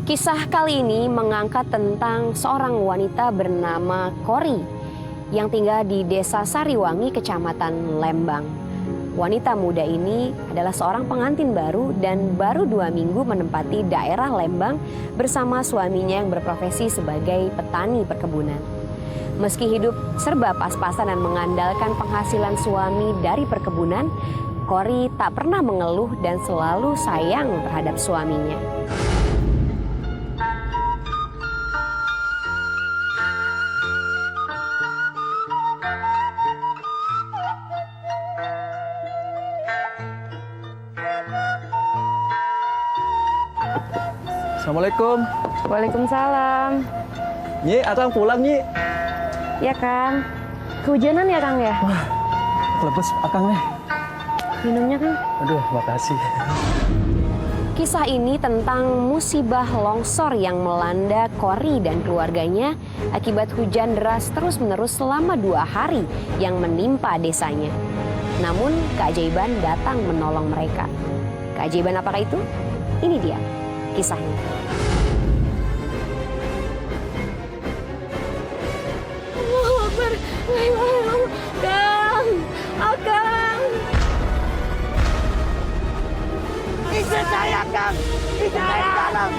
Kisah kali ini mengangkat tentang seorang wanita bernama Kori yang tinggal di Desa Sariwangi, Kecamatan Lembang. Wanita muda ini adalah seorang pengantin baru dan baru 2 minggu menempati daerah Lembang bersama suaminya yang berprofesi sebagai petani perkebunan. Meski hidup serba pas-pasan dan mengandalkan penghasilan suami dari perkebunan, Kori tak pernah mengeluh dan selalu sayang terhadap suaminya. Assalamualaikum. Waalaikumsalam. Nyi, Akang pulang, Nyi. Ya Kang, kehujanan ya Kang ya? Wah, lepas Akang nih. Minumnya Kang. Aduh, makasih. Kisah ini tentang musibah longsor yang melanda Kori dan keluarganya akibat hujan deras terus-menerus selama 2 hari yang menimpa desanya. Namun keajaiban datang menolong mereka. Keajaiban apakah itu? Ini dia kisahnya. Kang, Akang. Istri saya, Kang. Istri saya di dalam.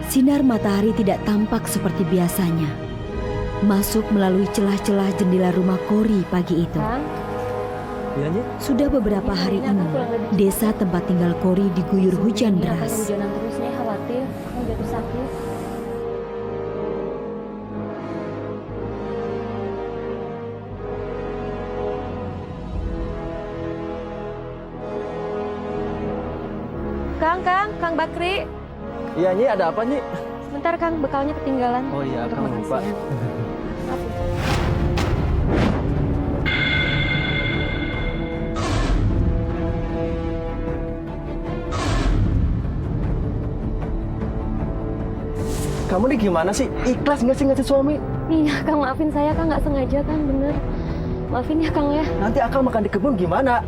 Sinar matahari tidak tampak seperti biasanya. Masuk melalui celah-celah jendela rumah Kori pagi itu. Kang, Iya, Nyi. Sudah beberapa hari ini, desa tempat tinggal Kori diguyur hujan deras. Hujanan terusnya khawatir Kang jatuh sakit. Kang Bakri. Iya, Nyi, ada apa, Nyi? Sebentar Kang, bekalnya ketinggalan. Oh iya, untuk Akang makan lupa. siang. Kamu nih gimana sih? Ikhlas nggak sih ngasih suami? Iya Kang, maafin saya Kang, nggak sengaja Kang, bener. Maafin ya Kang ya. Nanti Akang makan di kebun gimana?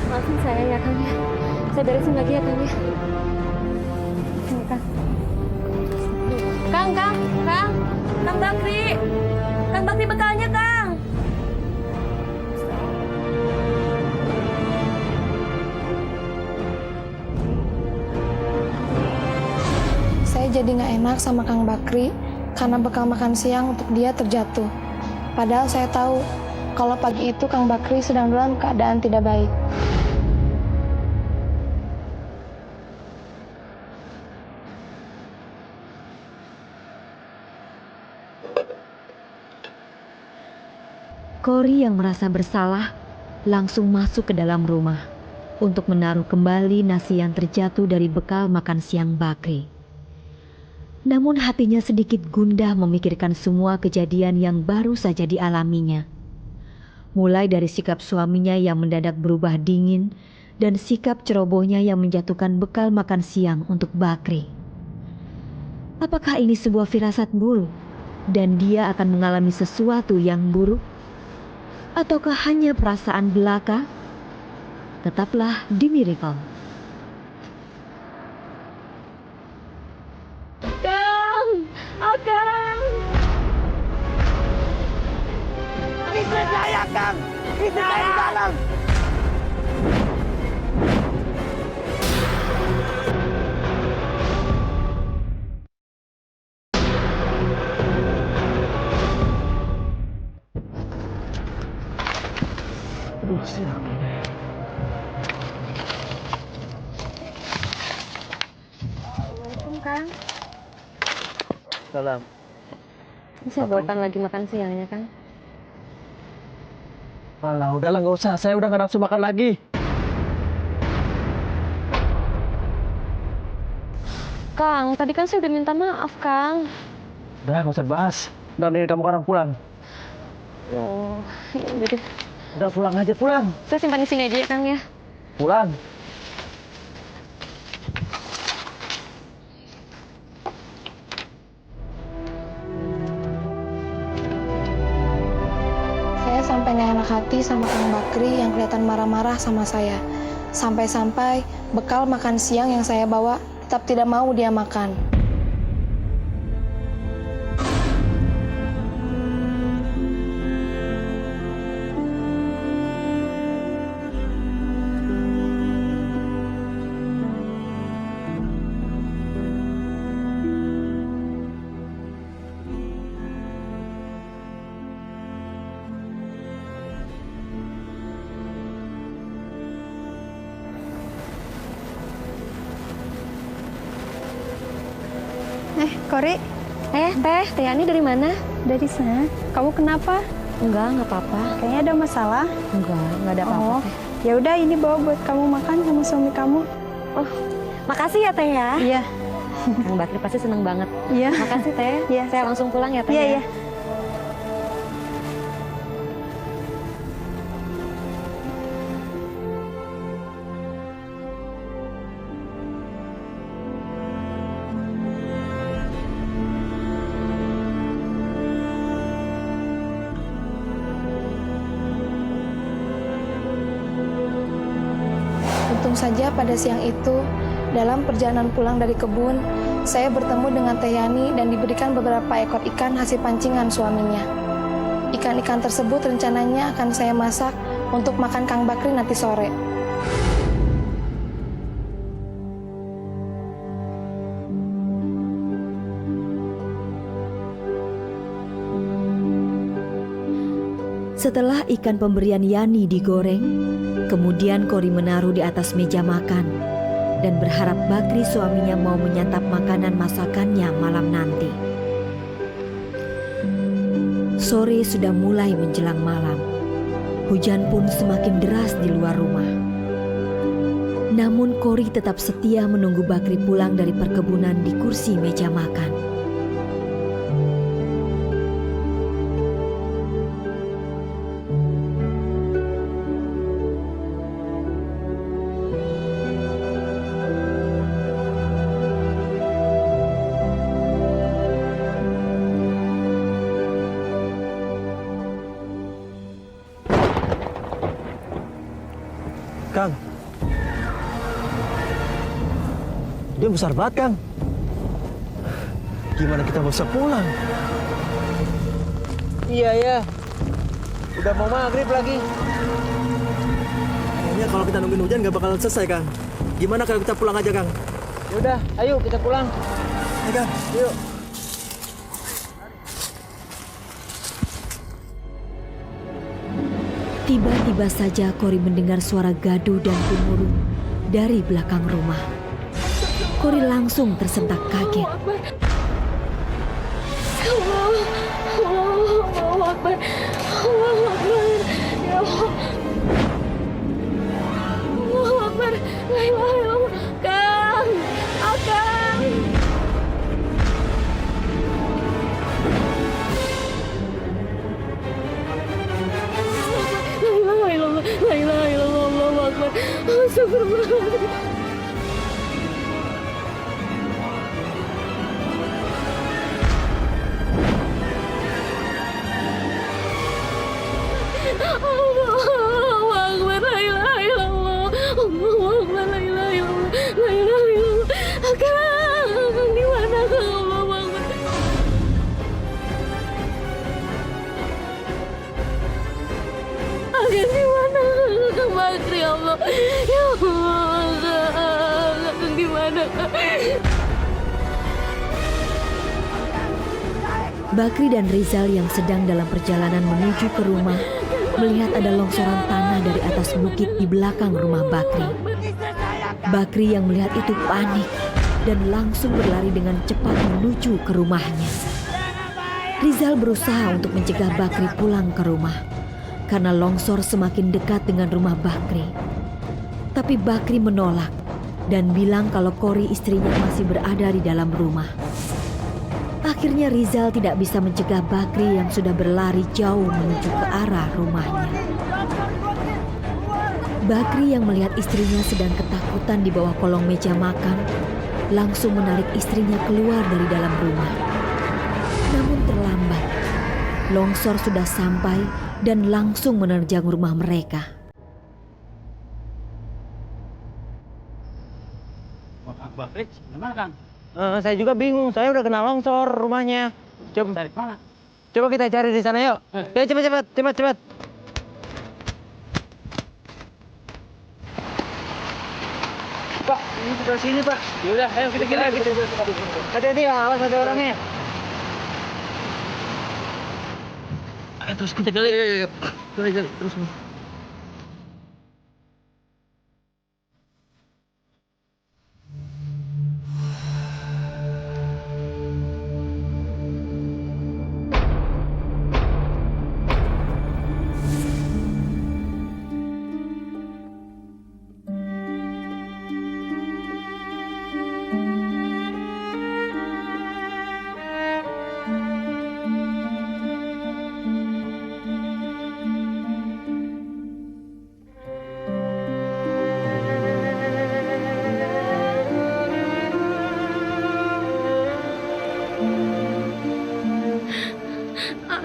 Maafin saya ya Kang ya. Saya beresin lagi ya Kang ya. Sini Kang. Kang Bakri. Kang Bakri bekalnya Kang. Saya jadi nggak enak sama Kang Bakri karena bekal makan siang untuk dia terjatuh. Padahal saya tahu kalau pagi itu Kang Bakri sedang dalam keadaan tidak baik. Kori yang merasa bersalah langsung masuk ke dalam rumah untuk menaruh kembali nasi yang terjatuh dari bekal makan siang Bakri. Namun hatinya sedikit gundah memikirkan semua kejadian yang baru saja dialaminya. Mulai dari sikap suaminya yang mendadak berubah dingin dan sikap cerobohnya yang menjatuhkan bekal makan siang untuk Bakri. Apakah ini sebuah firasat buruk dan dia akan mengalami sesuatu yang buruk? Ataukah hanya perasaan belaka? Tetaplah di Miracle. Kang, Akang. Istri saya, Kang. Istri saya di dalam. Aduh, siap. Assalamualaikum Kang. Salam. Bisa bawakan lagi makan siangnya Kang? Alah, udahlah nggak usah. Saya udah nggak nafsu makan lagi. Kang, tadi kan saya udah minta maaf Kang. Udah, nggak usah bahas. Udah nih, kamu sekarang pulang. Oh, ya udah deh. Udah pulang aja, pulang. Saya simpan di sini aja ya Kang ya. Pulang. sama Kang Bakri yang kelihatan marah-marah sama saya. Sampai-sampai bekal makan siang yang saya bawa tetap tidak mau dia makan. Kori, Teh Yani dari mana? dari sana. Kamu kenapa? Nggak apa-apa. Kayaknya ada masalah. Nggak ada apa-apa. Oh, Teh. ya udah ini bawa buat kamu makan sama suami kamu. Makasih ya Teh ya. Iya, Kang Bakri pasti seneng banget. iya. Makasih Teh. Iya. Saya langsung pulang ya Teh. Iya, ya. iya. Untung saja pada siang itu, dalam perjalanan pulang dari kebun, saya bertemu dengan Teh Yani dan diberikan beberapa ekor ikan hasil pancingan suaminya. Ikan-ikan tersebut rencananya akan saya masak untuk makan Kang Bakri nanti sore. Setelah ikan pemberian Yani digoreng, kemudian Kori menaruh di atas meja makan dan berharap Bakri suaminya mau menyantap makanan masakannya malam nanti. Sore sudah mulai menjelang malam. Hujan pun semakin deras di luar rumah. Namun Kori tetap setia menunggu Bakri pulang dari perkebunan di kursi meja makan. Kang, dia besar banget, Kang. Gimana kita bisa pulang? Iya, ya. Udah mau maghrib lagi. Kayaknya kalau kita nungguin hujan nggak bakalan selesai, Kang. Gimana kalau kita pulang aja, Kang? Yaudah, ayo kita pulang. Ayo, Kang. Yuk. Tiba-tiba saja Kori mendengar suara gaduh dan gemuruh dari belakang rumah. Kori langsung tersentak kaget. Bakri dan Rizal yang sedang dalam perjalanan menuju ke rumah melihat ada longsoran tanah dari atas bukit di belakang rumah Bakri. Bakri yang melihat itu panik dan langsung berlari dengan cepat menuju ke rumahnya. Rizal berusaha untuk mencegah Bakri pulang ke rumah karena longsor semakin dekat dengan rumah Bakri. Tapi Bakri menolak dan bilang kalau Kori istrinya masih berada di dalam rumah. Akhirnya Rizal tidak bisa mencegah Bakri yang sudah berlari jauh menuju ke arah rumahnya. Bakri yang melihat istrinya sedang ketakutan di bawah kolong meja makan, langsung menarik istrinya keluar dari dalam rumah. Namun terlambat. Longsor sudah sampai dan langsung menerjang rumah mereka. Bakri, gimana Kang? Saya juga bingung, saya udah kena longsor rumahnya. Coba cari mana? Coba kita cari di sana yuk. Ya cepat. Pak, ini sebelah sini Pak. Yaudah, ayo kita kira. Hati-hati ya, awas ada orangnya. Ayo terus kita gali. Yuk. Terus.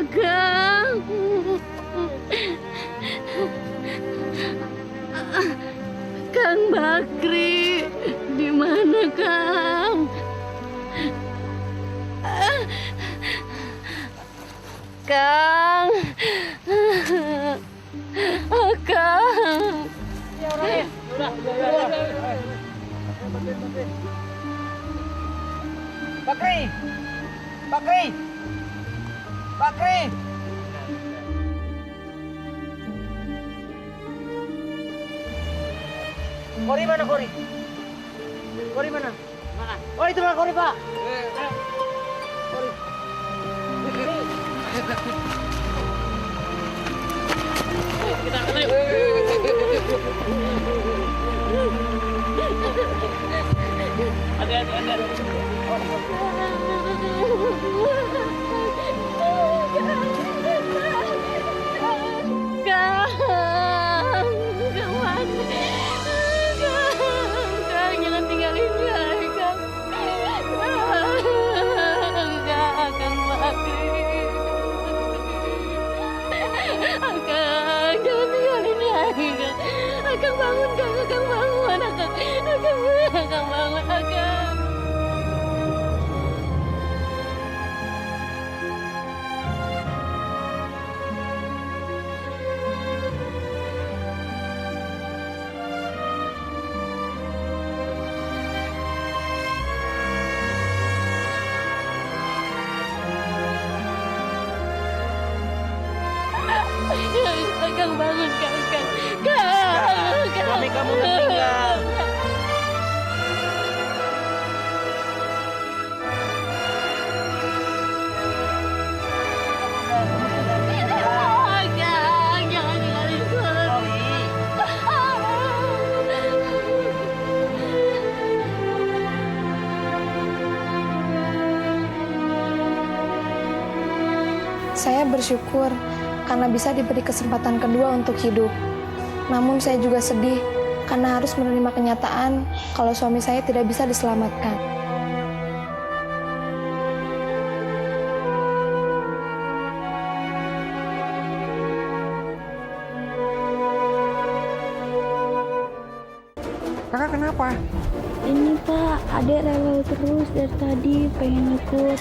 Kang. Kang Bakri, di mana Kang? Kang. Kang. Ya orangnya. Udah. Bakri. Kori mana Kori? Kori mana? Mana? Oh itu mah Kori Pak. Kori. Kita Kang, jangan tinggalin saya, Kang. Kang Bakri. Kang, jangan tinggalin saya, Kang. Kang bangun, Kang. Kang bangun, Kang. Kang bangun, Kang. Kang bangun, Kang. Suami kamu meninggal. Kang, jangan tinggalin suami. Saya bersyukur karena bisa diberi kesempatan kedua untuk hidup. Namun saya juga sedih karena harus menerima kenyataan kalau suami saya tidak bisa diselamatkan. Kakak kenapa? Ini Pak, adek rewel terus dari tadi pengen ikut.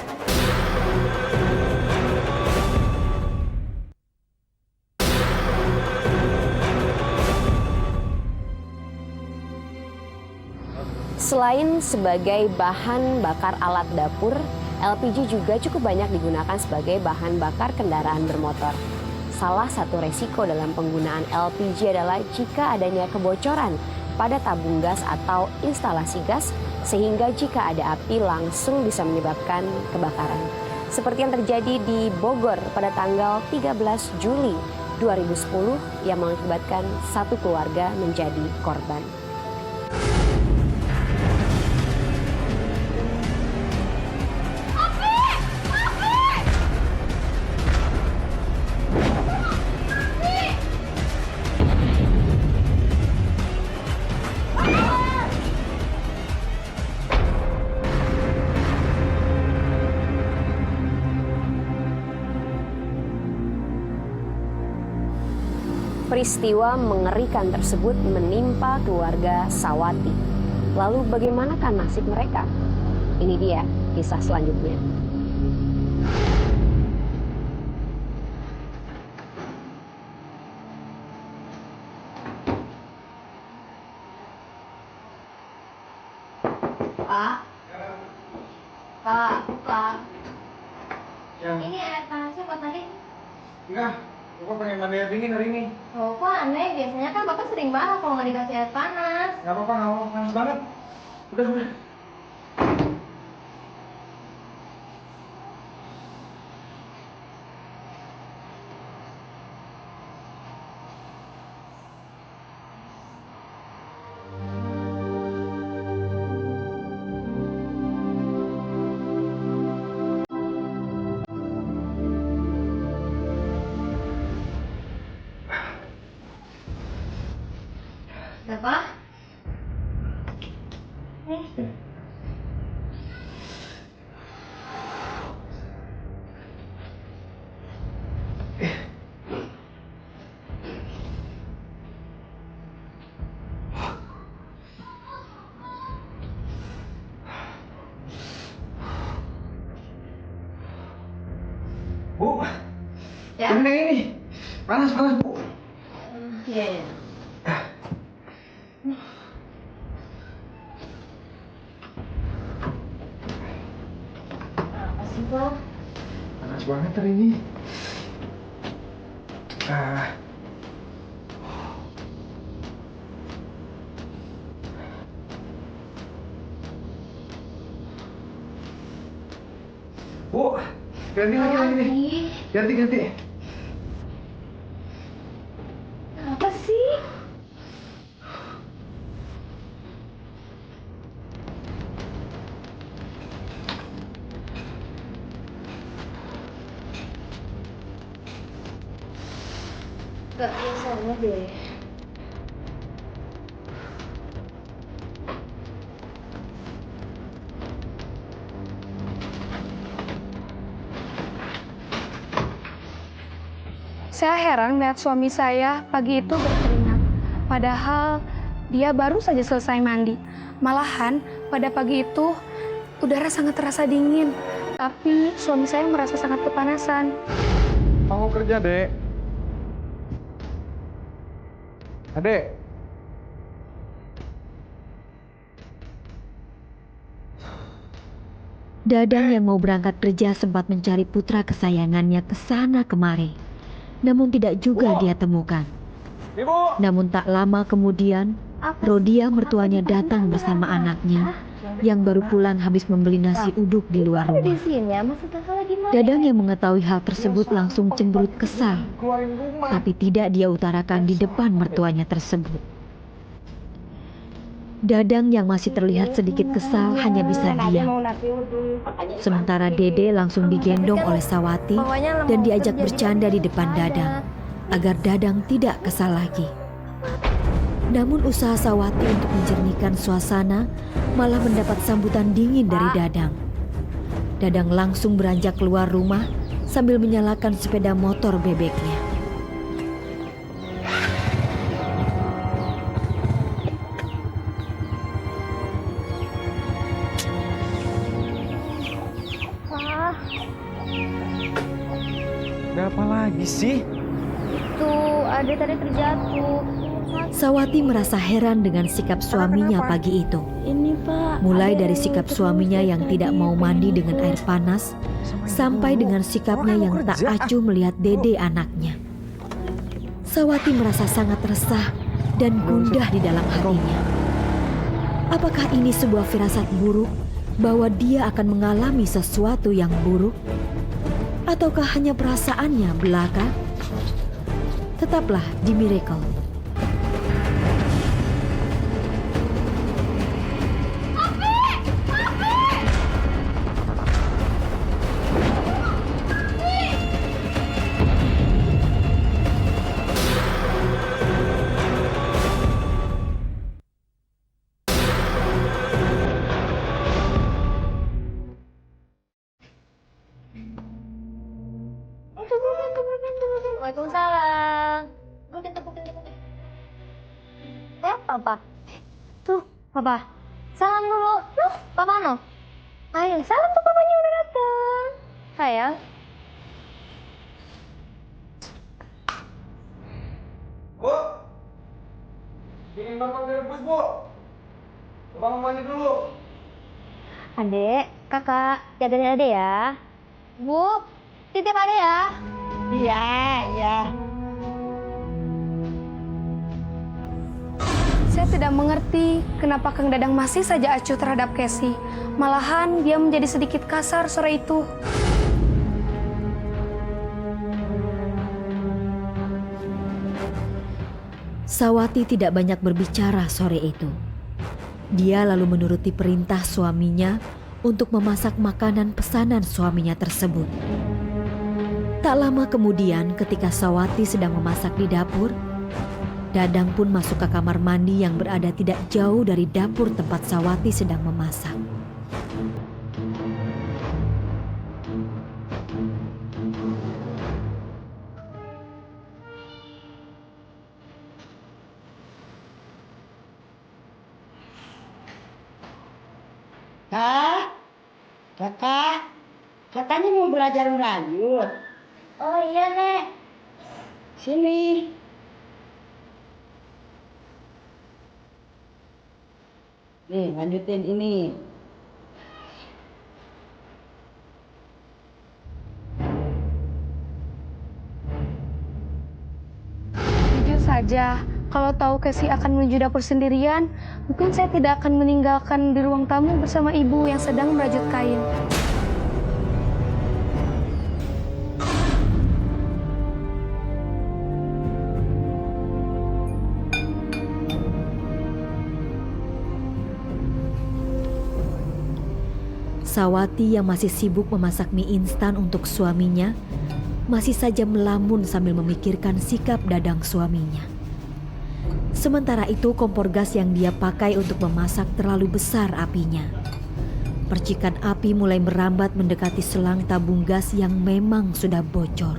Selain sebagai bahan bakar alat dapur, LPG juga cukup banyak digunakan sebagai bahan bakar kendaraan bermotor. Salah satu resiko dalam penggunaan LPG adalah jika adanya kebocoran pada tabung gas atau instalasi gas, sehingga jika ada api langsung bisa menyebabkan kebakaran. Seperti yang terjadi di Bogor pada tanggal 13 Juli 2010 yang mengakibatkan satu keluarga menjadi korban. Peristiwa mengerikan tersebut menimpa keluarga Sawati. Lalu bagaimanakah nasib mereka? Ini dia kisah selanjutnya. Pak. Ya. Ini air panasnya buat tadi. Enggak, Bapak pengen mandi air dingin hari ini. Oh, kok aneh? Biasanya kan Bapak sering banget kalau nggak dikasih air panas. Nggak apa-apa, panas banget. Udah. Bapak? Bu, Ya. ini. Panas, Bu. Iya. Apa sih, Pak? Panas banget hari ini. Bu, ganti lagi nih. Ganti. Apa sih? Gak biasanya deh. Saya heran melihat suami saya pagi itu berkeringat. Padahal dia baru saja selesai mandi. Malahan pada pagi itu udara sangat terasa dingin. Tapi suami saya merasa sangat kepanasan. Mau kerja, Dek. Adek. Dadang yang mau berangkat kerja sempat mencari putra kesayangannya ke sana kemari. Namun tidak juga dia temukan. Ibu. Namun tak lama kemudian, Rodia mertuanya datang bersama anaknya yang baru pulang habis membeli nasi uduk di luar Di rumah. sini, maksud kakak gimana? Dadang yang mengetahui hal tersebut langsung cemberut kesal, Keluarin rumah. tapi tidak dia utarakan di depan mertuanya tersebut. Dadang yang masih terlihat sedikit kesal hanya bisa diam. Sementara Dede langsung digendong oleh Sawati dan diajak bercanda di depan Dadang, agar Dadang tidak kesal lagi. Namun usaha Sawati untuk menjernihkan suasana malah mendapat sambutan dingin dari Dadang. Dadang langsung beranjak keluar rumah sambil menyalakan sepeda motor bebeknya. Ada apa lagi sih? Tuh, ada tadi terjatuh. Sawati merasa heran dengan sikap suaminya pagi itu. Ini, Pak. Mulai ada dari yang sikap terus suaminya dari yang tadi, tidak mau mandi pengen dengan ikut. air panas, sampai dengan sikapnya yang tak acuh melihat Dede anaknya. Sawati merasa sangat resah dan gundah di dalam hatinya. Apakah ini sebuah firasat buruk bahwa dia akan mengalami sesuatu yang buruk? Ataukah hanya perasaannya belaka? Tetaplah di Miracle. Waalaikumsalam. Gue ketemu Papa. Tuh, Papa. Salam dulu. Tuh, Papa no. Ayo, salam tuh papanya udah datang. Sayang. Bu, bikin Bambang direbus, Bu. Bambang mandi dulu. Adek, kakak, jagain adek ya. Bu, titip adek ya. Iya, iya. Saya tidak mengerti kenapa Kang Dadang masih saja acuh terhadap Casey. Malahan dia menjadi sedikit kasar sore itu. Sawati tidak banyak berbicara sore itu. Dia lalu menuruti perintah suaminya untuk memasak makanan pesanan suaminya tersebut. Tak lama kemudian ketika Sawati sedang memasak di dapur, Dadang pun masuk ke kamar mandi yang berada tidak jauh dari dapur tempat Sawati sedang memasak. Katanya mau belajar Melayu. Oh iya, Nek. Sini. Nih, lanjutin ini. Jujur saja, kalau tahu Casey akan menuju dapur sendirian, mungkin saya tidak akan meninggalkan di ruang tamu bersama ibu yang sedang merajut kain. Sawati yang masih sibuk memasak mie instan untuk suaminya, masih saja melamun sambil memikirkan sikap Dadang suaminya. Sementara itu kompor gas yang dia pakai untuk memasak terlalu besar apinya. Percikan api mulai merambat mendekati selang tabung gas yang memang sudah bocor.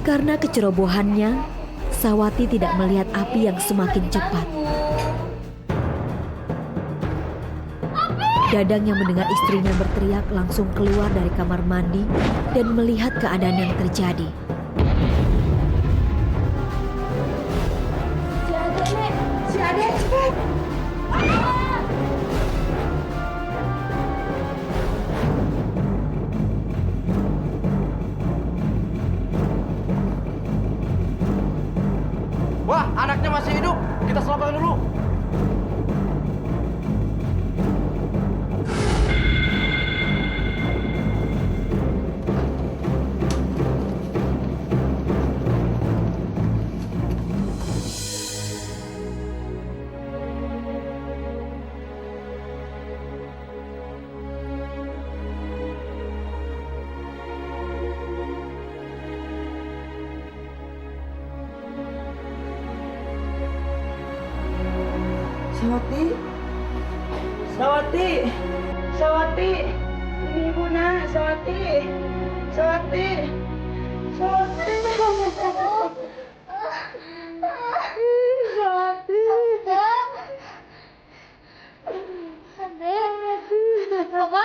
Karena kecerobohannya, Sawati tidak melihat api yang semakin cepat. Dadang yang mendengar istrinya berteriak langsung keluar dari kamar mandi dan melihat keadaan yang terjadi. Si Ade, cepet. Wah, anaknya masih hidup. Kita selamatkan dulu. Sawati. Sawati. Sawati. Ini ibu nak, Sawati. Sawati. Sawati. Sawati. Papa?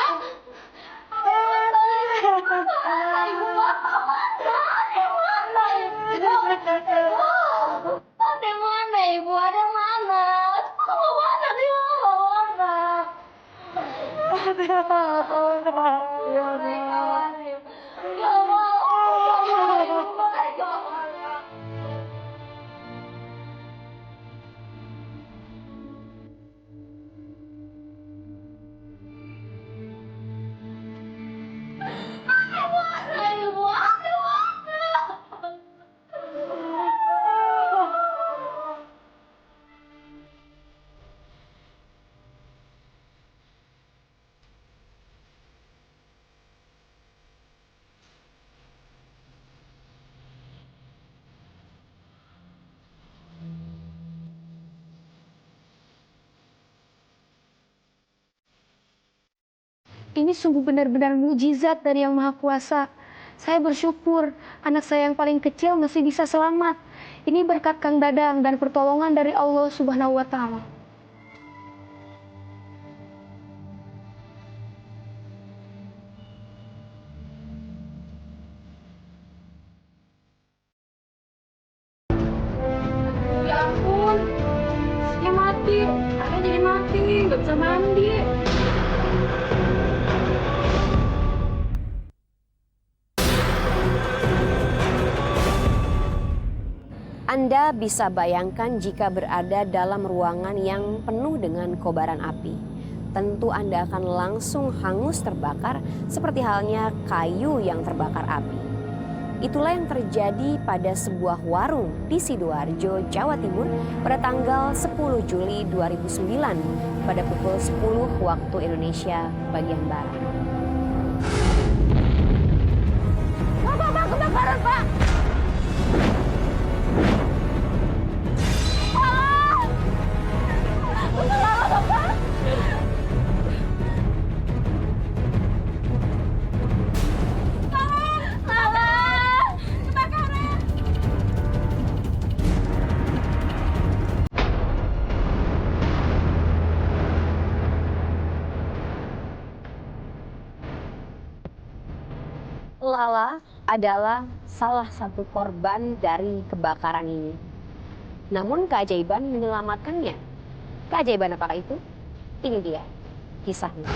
Ada mana ibu? Ada mana? Kamu mana di mana? Ini sungguh benar-benar mukjizat dari Yang Maha Kuasa. Saya bersyukur anak saya yang paling kecil masih bisa selamat. Ini berkat Kang Dadang dan pertolongan dari Allah Subhanahu wa Ta'ala. Ya ampun, dia mati. Ada jadi mati, nggak bisa mandi. Anda bisa bayangkan jika berada dalam ruangan yang penuh dengan kobaran api. Tentu Anda akan langsung hangus terbakar seperti halnya kayu yang terbakar api. Itulah yang terjadi pada sebuah warung di Sidoarjo, Jawa Timur pada tanggal 10 Juli 2009 pada pukul 10 waktu Indonesia bagian Barat. Pak, kebakaran, Pak! Lala adalah salah satu korban dari kebakaran ini. Namun keajaiban menyelamatkannya. Keajaiban apakah itu? Ini dia kisahnya.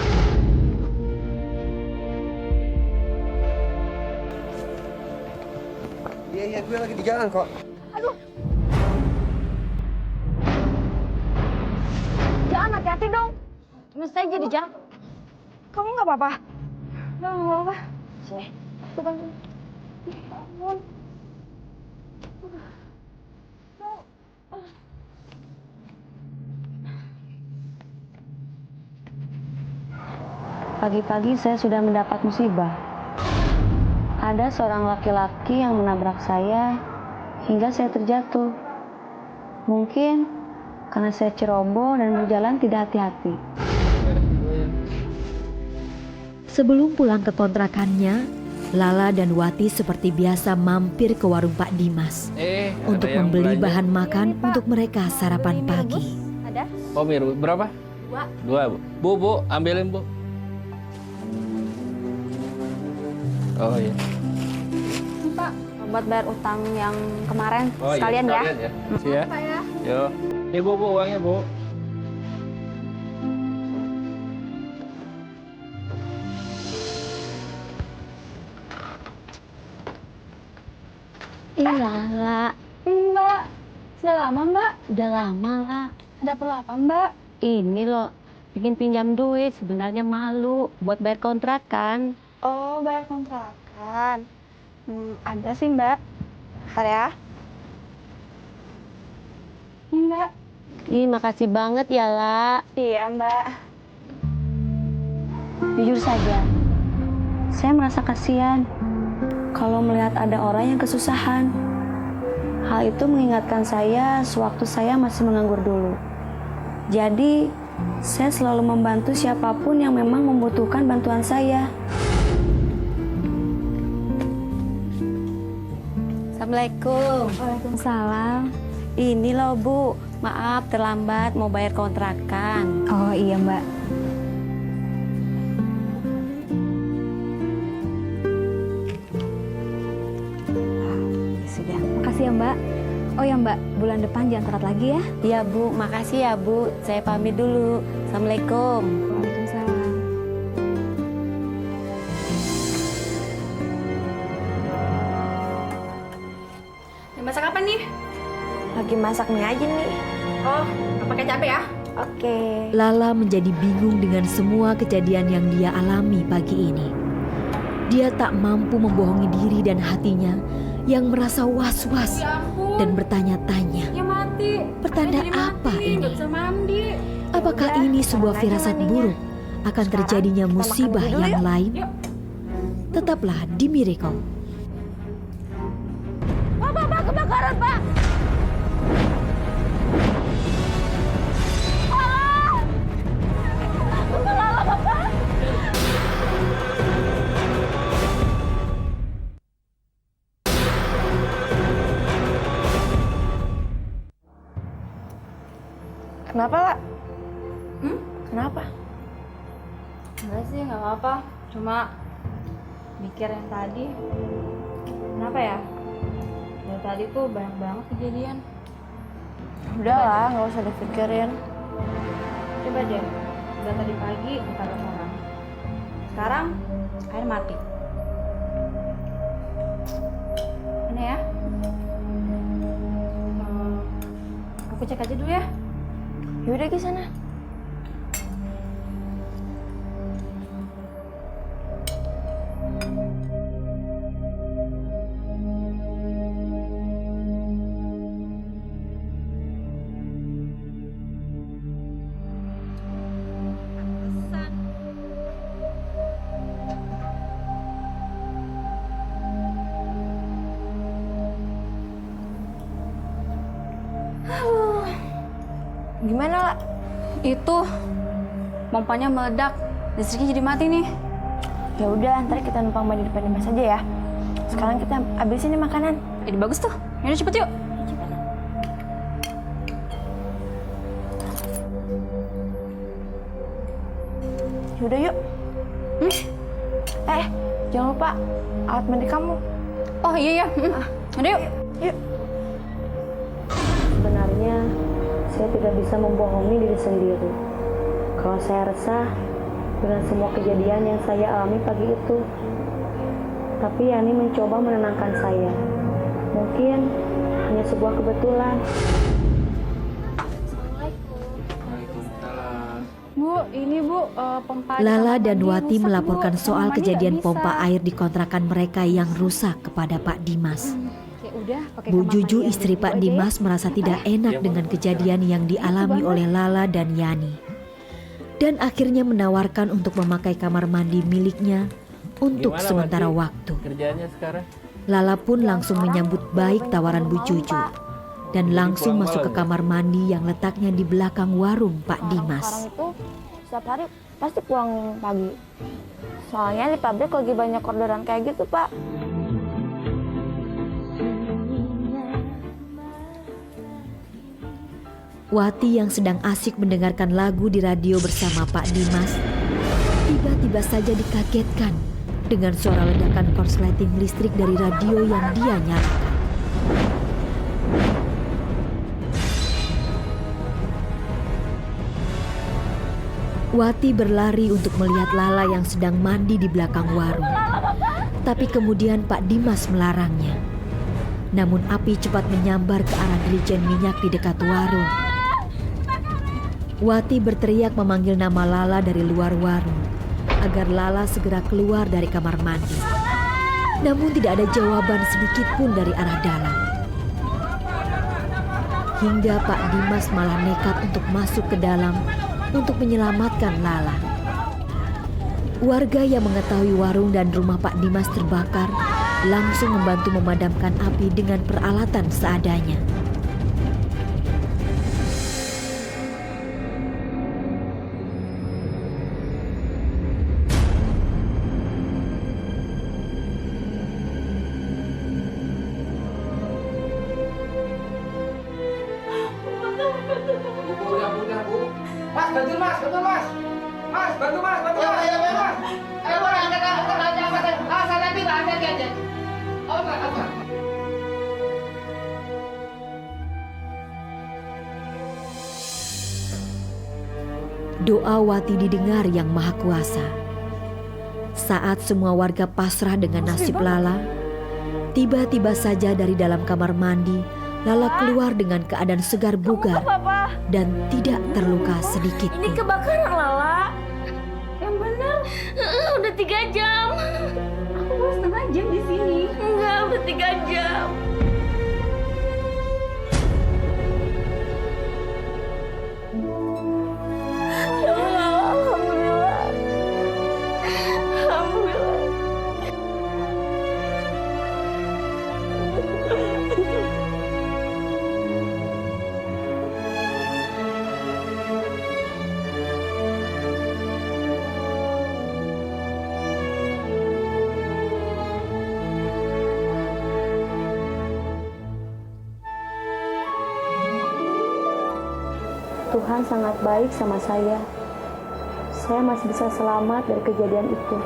Iya, gue lagi di jalan kok. Aduh. Jangan, hati-hati dong. Mesti jadi jam. Kamu nggak apa-apa? Nggak apa-apa. Sini. Bukan. Pagi-pagi saya sudah mendapat musibah. Ada seorang laki-laki yang menabrak saya hingga saya terjatuh. Mungkin karena saya ceroboh dan berjalan tidak hati-hati. Sebelum pulang ke kontrakannya, Lala dan Wati seperti biasa mampir ke warung Pak Dimas untuk membeli bahan makan untuk mereka sarapan pagi. Ada? Oh, Mir, berapa? Dua, Bu. Bu, ambilin, Bu. Oh iya. Pak, buat bayar utang yang kemarin Oh, sekalian iya, ya. Makasih ya. Yo. Nih, Bu, uangnya, Bu. Lala. Mbak, sudah lama Mbak? Udah lama lah. Ada perlu apa Mbak? Ini loh, bikin pinjam duit sebenarnya malu buat bayar kontrakan. Oh, bayar kontrakan. Ada sih Mbak. Bentar ya. Mbak. Ih, makasih banget ya, La. Iya Mbak. Jujur saja, saya merasa kasihan kalau melihat ada orang yang kesusahan. Hal itu mengingatkan saya sewaktu saya masih menganggur dulu. Jadi, saya selalu membantu siapapun yang memang membutuhkan bantuan saya. Assalamualaikum. Waalaikumsalam. Ini loh, Bu. Maaf terlambat mau bayar kontrakan. Oh iya Mbak. Sudah. Makasih ya Mbak. Oh ya Mbak, bulan depan jangan telat lagi ya. Iya, Bu. Makasih ya, Bu. Saya pamit dulu. Assalamualaikum. Waalaikumsalam. Masak apa nih? Lagi masak mie aja nih. Oh, nggak pakai cabai ya? Oke. Lala menjadi bingung dengan semua kejadian yang dia alami pagi ini. Dia tak mampu membohongi diri dan hatinya yang merasa was-was Ya ampun. dan bertanya-tanya, Ya mati. pertanda Ada jadi apa mati, ini? nggak bisa mandi. Apakah Udah, ini sebuah taruh aja firasat mandinya. buruk akan Sekarang terjadinya kita makan musibah dulu yang yuk. lain? Yuk. Tetaplah di Miracle. Pak, kebakaran, Pak! Kenapa, Lak? Kenapa? Enggak sih, nggak apa-apa. Cuma mikir yang tadi. Kenapa ya? Dari tadi tuh banyak banget kejadian. Udah lah, nggak usah dipikirin. Coba deh, udah tadi pagi kita orang. Sekarang air mati. Ini ya. Aku cek aja dulu ya. Yaudah ke sana. Gimana, Lak? Itu pompanya meledak, listriknya jadi mati nih. Ya udah, ntar kita numpang mandi depan Dimas aja ya. Sekarang kita habisin nih makanan. Ini bagus tuh. Yaudah cepet yuk. Yaudah yuk. Jangan lupa alat mandi kamu. Oh iya. Yaudah yuk. Yuk. Sebenarnya saya tidak bisa membohongi diri sendiri. Kalau saya resah dengan semua kejadian yang saya alami pagi itu. Tapi Yani mencoba menenangkan saya. Mungkin hanya sebuah kebetulan. Bu, ini Bu, pompa. Lala dan Wati melaporkan soal kejadian pompa air di kontrakan mereka yang rusak kepada Pak Dimas. Ya udah, pakai Bu kamar Juju, mandi istri aja Pak dulu Dimas, merasa tidak enak dengan kejadian yang dialami oleh Lala dan Yani. Dan akhirnya menawarkan untuk memakai kamar mandi miliknya untuk Gimana, sementara Wati? waktu. Kerjaannya sekarang? Lala pun langsung menyambut baik tawaran Bu Juju dan langsung masuk ke kamar mandi yang letaknya di belakang warung Pak Dimas. Orang itu setiap hari pasti pulang pagi. Soalnya di pabrik lagi banyak orderan kayak gitu, Pak. Wati yang sedang asik mendengarkan lagu di radio bersama Pak Dimas, tiba-tiba saja dikagetkan dengan suara ledakan korsleting listrik dari radio yang dia nyalakan. Wati berlari untuk melihat Lala yang sedang mandi di belakang warung. Tapi kemudian Pak Dimas melarangnya. Namun api cepat menyambar ke arah dirijen minyak di dekat warung. Wati berteriak memanggil nama Lala dari luar warung agar Lala segera keluar dari kamar mandi. Namun tidak ada jawaban sedikit pun dari arah dalam. Hingga Pak Dimas malah nekat untuk masuk ke dalam untuk menyelamatkan Lala. Warga yang mengetahui warung dan rumah Pak Dimas terbakar langsung membantu memadamkan api dengan peralatan seadanya. Udah, Bu. Mas, bantu Mas. Mas, bantu Mas. Ayo, Mas. Ayo, angkat aja. Hati-hati, Pak. Hati-hati. Apa? Doa Wati didengar Yang Maha Kuasa. Saat semua warga pasrah dengan nasib Lala, tiba-tiba saja dari dalam kamar mandi, Lala keluar dengan keadaan segar bugar dan tidak terluka sedikit pun. Ini kebakaran, Lala. Yang benar. Udah 3 jam. Aku baru setengah jam di sini. Enggak, udah 3 jam. Ya Allah, alhamdulillah. Alhamdulillah. Tuhan sangat baik sama saya. Saya masih bisa selamat dari kejadian itu.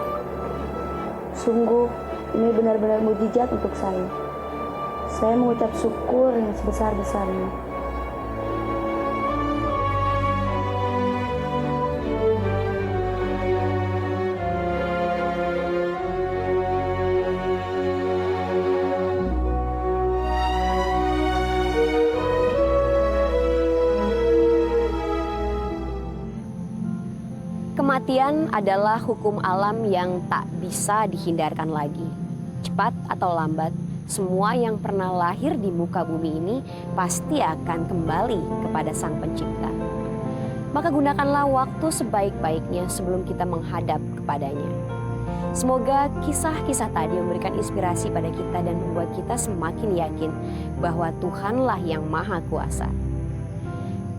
Sungguh, ini benar-benar mukjizat untuk saya. Saya mengucap syukur yang sebesar-besarnya. Kematian adalah hukum alam yang tak bisa dihindarkan lagi. Cepat atau lambat, semua yang pernah lahir di muka bumi ini pasti akan kembali kepada Sang Pencipta. Maka gunakanlah waktu sebaik-baiknya sebelum kita menghadap kepadanya. Semoga kisah-kisah tadi memberikan inspirasi pada kita dan membuat kita semakin yakin bahwa Tuhanlah yang Maha Kuasa.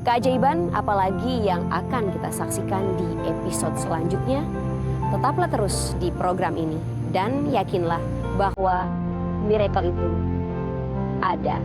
Keajaiban apalagi yang akan kita saksikan di episode selanjutnya? Tetaplah terus di program ini dan yakinlah bahwa miracle itu ada.